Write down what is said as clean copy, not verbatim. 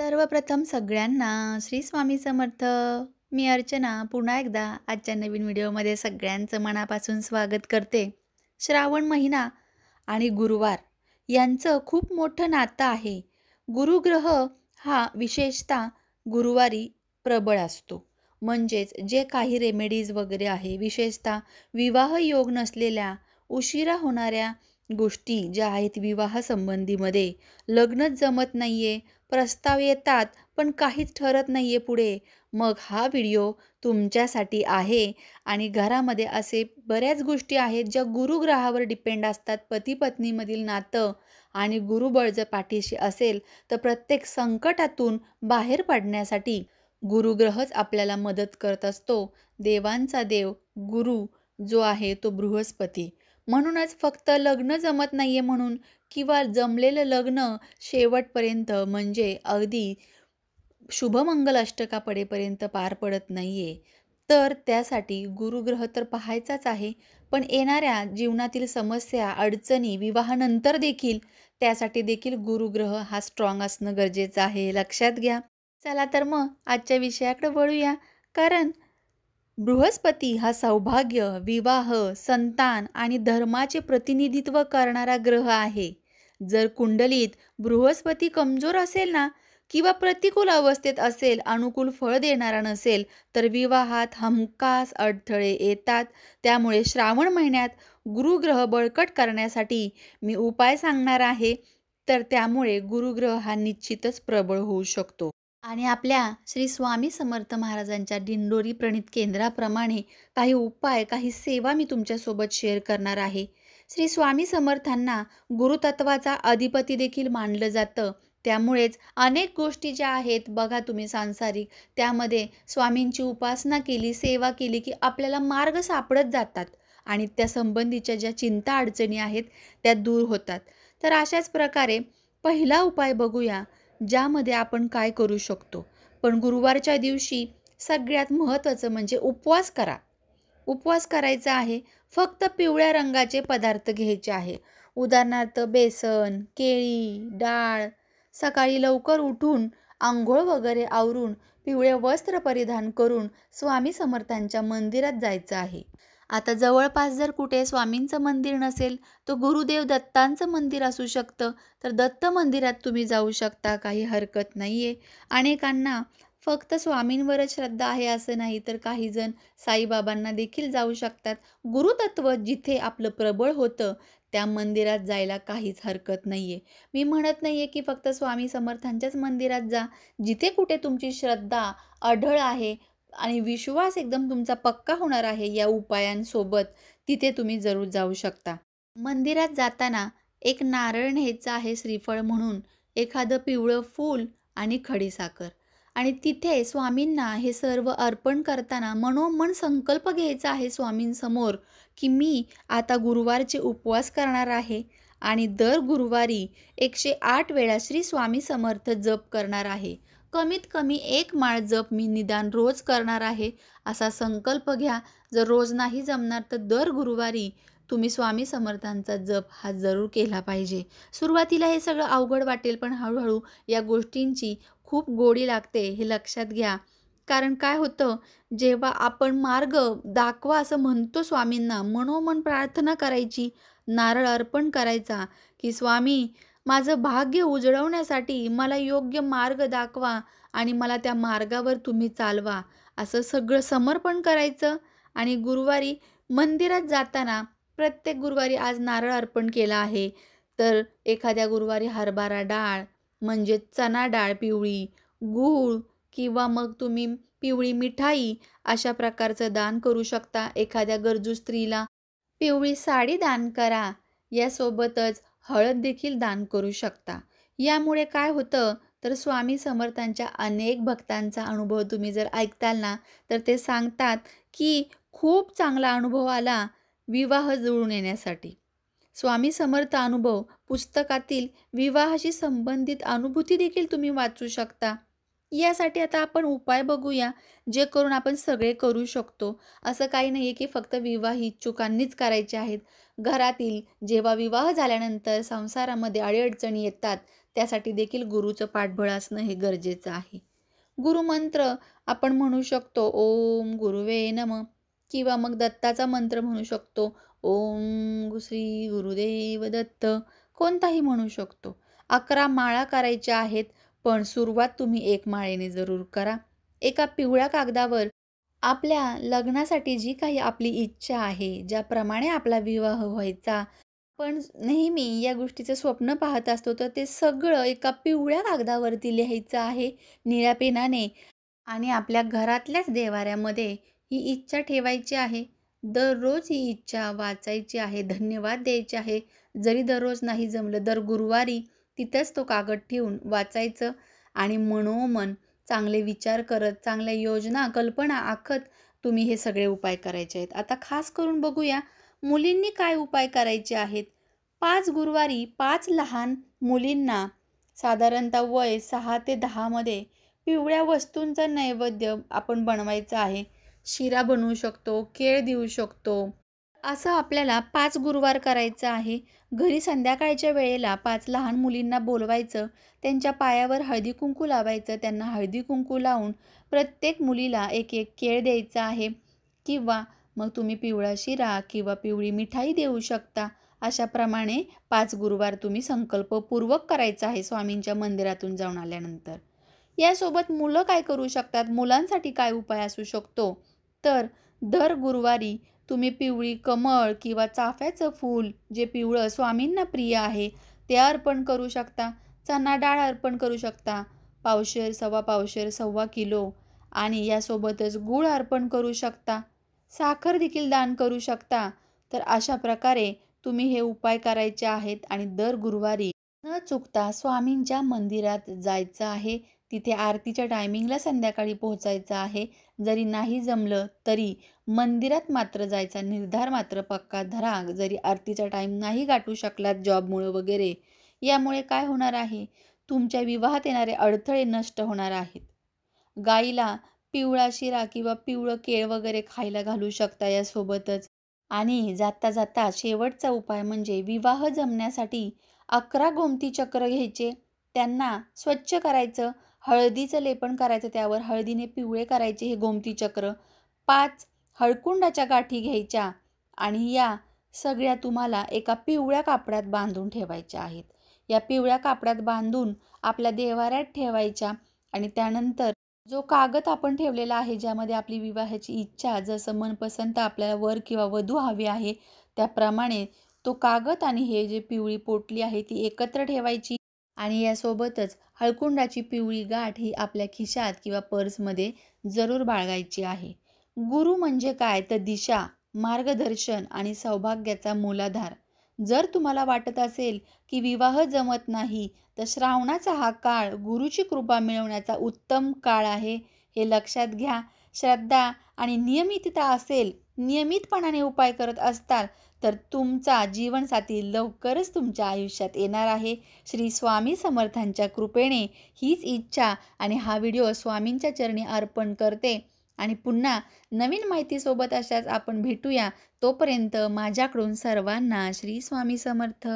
सर्वप्रथम सगळ्यांना श्री स्वामी समर्थ. मी अर्चना पुन्हा एकदा आजच्या नवीन व्हिडिओमध्ये सगळ्यांचं मनापासून स्वागत करते. श्रावण महिना आणि गुरुवार यांचं खूप मोठं नातं आहे. गुरुग्रह हा विशेषतः गुरुवारी प्रबळ असतो. म्हणजेच जे काही रेमेडीज वगैरे आहे, विशेषतः विवाह योग नसलेल्या, उशिरा होणाऱ्या गोष्टी ज्या आहेत विवाह संबंधीमध्ये, लग्नच जमत नाहीये, प्रस्ताव येतात पण काहीच ठरत नाहीये पुढे. मग हा व्हिडिओ तुमच्यासाठी आहे. आणि घरामध्ये असे बऱ्याच गोष्टी आहेत ज्या गुरुग्रहावर डिपेंड असतात. पती-पत्नीमधील नातं आणि गुरुबळ जर पाठीशी असेल तर प्रत्येक संकटातून बाहेर पडण्यासाठी गुरुग्रहच आपल्याला मदत करत असतो. देवांचा देव गुरु जो आहे तो बृहस्पती. म्हणूनच फक्त लग्न जमत नाहीये म्हणून किंवा जमलेलं लग्न शेवटपर्यंत म्हणजे अगदी शुभमंगल अष्टका पडेपर्यंत पार पडत नाहीये. तर त्यासाठी गुरुग्रह तर पाहायचाच आहे. पण येणाऱ्या जीवनातील समस्या, अडचणी, विवाहानंतर देखील त्यासाठी देखील गुरुग्रह हा स्ट्रॉंग असणं गरजेचं आहे. लक्षात घ्या. चला तर मग आजच्या विषयाकडे वळूया. कारण बृहस्पती हा सौभाग्य, विवाह, संतान आणि धर्माचे प्रतिनिधित्व करणारा ग्रह आहे. जर कुंडलीत बृहस्पती कमजोर असेल ना किंवा प्रतिकूल अवस्थेत असेल, अनुकूल फळ देणारा नसेल, तर विवाहात हमखास अडथळे येतात. त्यामुळे श्रावण महिन्यात गुरुग्रह बळकट करण्यासाठी मी उपाय सांगणार आहे. तर त्यामुळे गुरुग्रह हा निश्चितच प्रबळ होऊ शकतो. आणि आपल्या श्री स्वामी समर्थ महाराजांच्या दिंडोरी प्रणीत केंद्राप्रमाणे काही उपाय, काही सेवा मी तुमच्यासोबत शेअर करणार आहे. श्री स्वामी समर्थांना गुरुतत्वाचा अधिपती देखील मानलं जातं. त्यामुळेच अनेक गोष्टी ज्या आहेत बघा तुम्ही सांसारिक, त्यामध्ये स्वामींची उपासना केली, सेवा केली की आपल्याला मार्ग सापडत जातात आणि त्या संबंधीच्या ज्या चिंता अडचणी आहेत त्या दूर होतात. तर अशाच प्रकारे पहिला उपाय बघूया, ज्यामध्ये आपण काय करू शकतो. पण गुरुवारच्या दिवशी सगळ्यात महत्त्वाचं म्हणजे उपवास करा. उपवास करायचा आहे. फक्त पिवळ्या रंगाचे पदार्थ घ्यायचे आहे. उदाहरणार्थ बेसन, केळी, डाळ. सकाळी लवकर उठून अंघोळ वगैरे आवरून पिवळे वस्त्र परिधान करून स्वामी समर्थांच्या मंदिरात जायचं आहे. आता जवळपास जर कुठे स्वामींचं मंदिर नसेल तर गुरुदेव दत्तांचं मंदिर असू शकतं. तर दत्त मंदिरात तुम्ही जाऊ शकता, काही हरकत नाही आहे. अनेकांना फक्त स्वामींवरच श्रद्धा आहे असं नाही, तर काही जण साईबाबांना देखील जाऊ शकतात. गुरुतत्व जिथे आपलं प्रबळ होतं त्या मंदिरात जायला काहीच हरकत नाही आहे. मी म्हणत नाही आहे की फक्त स्वामी समर्थांच्याच मंदिरात जा. जिथे कुठे तुमची श्रद्धा अढळ आहे आणि विश्वास एकदम तुमचा पक्का होणार आहे या उपायांसोबत, तिथे तुम्ही जरूर जाऊ शकता. मंदिरात जाताना एक नारळ न्यायचा आहे श्रीफळ म्हणून, एखादं पिवळं फूल आणि खडीसाखर. आणि तिथे स्वामींना हे सर्व अर्पण करताना मनोमन संकल्प घ्यायचा आहे स्वामींसमोर की मी आता गुरुवारचे उपवास करणार आहे आणि दर गुरुवारी 108 वेळा श्री स्वामी समर्थ जप करणार आहे. कमीत कमी एक माळ जप मी निदान रोज करणार आहे असा संकल्प घ्या. जर रोज नाही जमणार तर दर गुरुवारी तुम्ही स्वामी समर्थांचा जप हा जरूर केला पाहिजे. सुरुवातीला हे सगळं अवघड वाटेल पण हळूहळू या गोष्टींची खूप गोडी लागते हे लक्षात घ्या. कारण काय होतं, जेव्हा आपण मार्ग दाखवा असं म्हणतो स्वामींना, मनोमन प्रार्थना करायची, नारळ अर्पण करायचा की स्वामी माझं भाग्य उजळवण्यासाठी मला योग्य मार्ग दाखवा आणि मला त्या मार्गावर तुम्ही चालवा, असं सगळं समर्पण करायचं. आणि गुरुवारी मंदिरात जाताना प्रत्येक गुरुवारी आज नारळ अर्पण केला आहे तर एखाद्या गुरुवारी हरभरा डाळ म्हणजे चणा डाळ पिवळी, गूळ किंवा मग तुम्ही पिवळी मिठाई अशा प्रकारचं दान करू शकता. एखाद्या गरजू स्त्रीला पिवळी साडी दान करा. यासोबतच हळद देखील दान करू शकता. यामुळे काय होतं तर स्वामी समर्थांच्या अनेक भक्तांचा अनुभव तुम्ही जर ऐकताल ना तर ते सांगतात की खूप चांगला अनुभव आला विवाह जुळून येण्यासाठी. स्वामी समर्थ अनुभव पुस्तकातील विवाहाशी संबंधित अनुभूती देखील तुम्ही वाचू शकता. यासाठी आता आपण उपाय बघूया, जे करून आपण सगळे करू शकतो. असं काही नाही आहे की फक्त विवाह इच्छुकांनीच करायचे आहेत. घरातील जेव्हा विवाह झाल्यानंतर संसारामध्ये अडीअडचणी येतात, त्यासाठी देखील गुरुचं पाठबळ असणं हे गरजेचं आहे. गुरुमंत्र आपण म्हणू शकतो ओम गुरुवे नमः किंवा मग दत्ताचा मंत्र म्हणू शकतो ओम श्री गुरुदेव दत्त, कोणताही म्हणू शकतो. 11 माळा करायच्या आहेत, पण सुरुवात तुम्ही 1 माळेने जरूर करा. एका पिवळ्या कागदावर आपल्या लग्नासाठी जी काही आपली इच्छा आहे, ज्याप्रमाणे आपला विवाह व्हायचा, पण नेहमी या गोष्टीचं स्वप्न पाहत असतो, तर ते सगळं एका पिवळ्या कागदावरती लिहायचं आहे निळ्या पेनाने आणि आपल्या घरातल्याच देव्हाऱ्यामध्ये ही इच्छा ठेवायची आहे. दररोज ही इच्छा वाचायची आहे, धन्यवाद द्यायचे आहे. जरी दररोज नाही जमलं, दर गुरुवारी तिथंच तो कागद ठेवून वाचायचं आणि मनोमन चांगले विचार करत, चांगल्या योजना, कल्पना आखत तुम्ही हे सगळे उपाय करायचे आहेत. आता खास करून बघूया मुलींनी काय उपाय करायचे आहेत. 5 गुरुवारी 5 लहान मुलींना साधारणतः वय 6 ते 10 मध्ये पिवळ्या वस्तूंचा नैवेद्य आपण बनवायचा आहे. शिरा बनवू शकतो, केळ देऊ शकतो. असं आपल्याला 5 गुरुवार करायचं आहे. घरी संध्याकाळच्या वेळेला 5 लहान मुलींना बोलवायचं, त्यांच्या पायावर हळदी-कुंकू लावायचं, त्यांना हळदी-कुंकू लावून प्रत्येक मुलीला एक-एक केळ द्यायचा आहे किंवा मग तुम्ही पिवळा शिरा किंवा पिवळी मिठाई देऊ शकता. अशाप्रमाणे 5 गुरुवार तुम्ही संकल्पपूर्वक करायचा आहे स्वामींच्या मंदिरातून जाऊन आल्यानंतर. यासोबत मुलं काय करू शकतात? मुलांसाठी काय उपाय असू शकतो? तर दर गुरुवारी तुम्ही पिवळी कमळ किंवा चाफ्याचं फूल जे पिवळं स्वामींना प्रिय आहे ते अर्पण करू शकता. चणा डाळ अर्पण करू शकता. पावशेर, सव्वा पावशेर, सव्वा किलो आणि यासोबतच गूळ अर्पण करू शकता. साखर देखील दान करू शकता. तर अशा प्रकारे तुम्ही हे उपाय करायचे आहेत आणि दर गुरुवारी न चुकता स्वामींच्या मंदिरात जायचं आहे. तिथे आरतीच्या टायमिंगला संध्याकाळी पोहोचायचं आहे. जरी नाही जमलं तरी मंदिरात मात्र जायचा निर्धार मात्र पक्का धरा. जरी आरतीचा टाईम नाही गाठू शकलात जॉबमुळे वगैरे, यामुळे काय होणार आहे, तुमच्या विवाहात येणारे अडथळे नष्ट होणार आहेत. गाईला पिवळा शिरा किंवा पिवळं केळ वगैरे खायला घालू शकता यासोबतच. आणि जाता जाता शेवटचा उपाय म्हणजे विवाह जमण्यासाठी 11 गोमती चक्र घ्यायचे, त्यांना स्वच्छ करायचं, हळदीचं लेपन करायचं, त्यावर हळदीने पिवळे करायचे हे गोमती चक्र. 5 हळकुंडाच्या गाठी घ्यायच्या आणि या सगळ्या तुम्हाला एका पिवळ्या कापडात बांधून ठेवायच्या आहेत. या पिवळ्या कापडात बांधून आपल्या देव्हाऱ्यात ठेवायच्या आणि त्यानंतर जो कागद आपण ठेवलेला आहे, ज्यामध्ये आपली विवाहाची इच्छा, जसं मनपसंत आपल्याला वर किंवा वधू हवी आहे, त्याप्रमाणे तो कागद आणि हे जे पिवळी पोटली आहे ती एकत्र ठेवायची आणि यासोबतच हळकुंडाची पिवळी गाठ ही आपल्या खिशात किंवा पर्समध्ये जरूर बाळगायची आहे. गुरु म्हणजे काय तर दिशा, मार्गदर्शन आणि सौभाग्याचा मूलाधार. जर तुम्हाला वाटत असेल की विवाह जमत नाही, तर श्रावणाचा हा काळ गुरुची कृपा मिळवण्याचा उत्तम काळ आहे, हे लक्षात घ्या. श्रद्धा आणि नियमितता असेल, नियमितपणाने उपाय करत असताल, तर तुमचा जीवनसाथी लवकरच तुमच्या आयुष्यात येणार आहे. श्री स्वामी समर्थांच्या कृपेने हीच इच्छा आणि हा व्हिडिओ स्वामींच्या चरणी अर्पण करते आणि पुन्हा नवीन माहितीसोबत अशाच आपण भेटूया. तोपर्यंत माझ्याकडून सर्वांना श्री स्वामी समर्थ.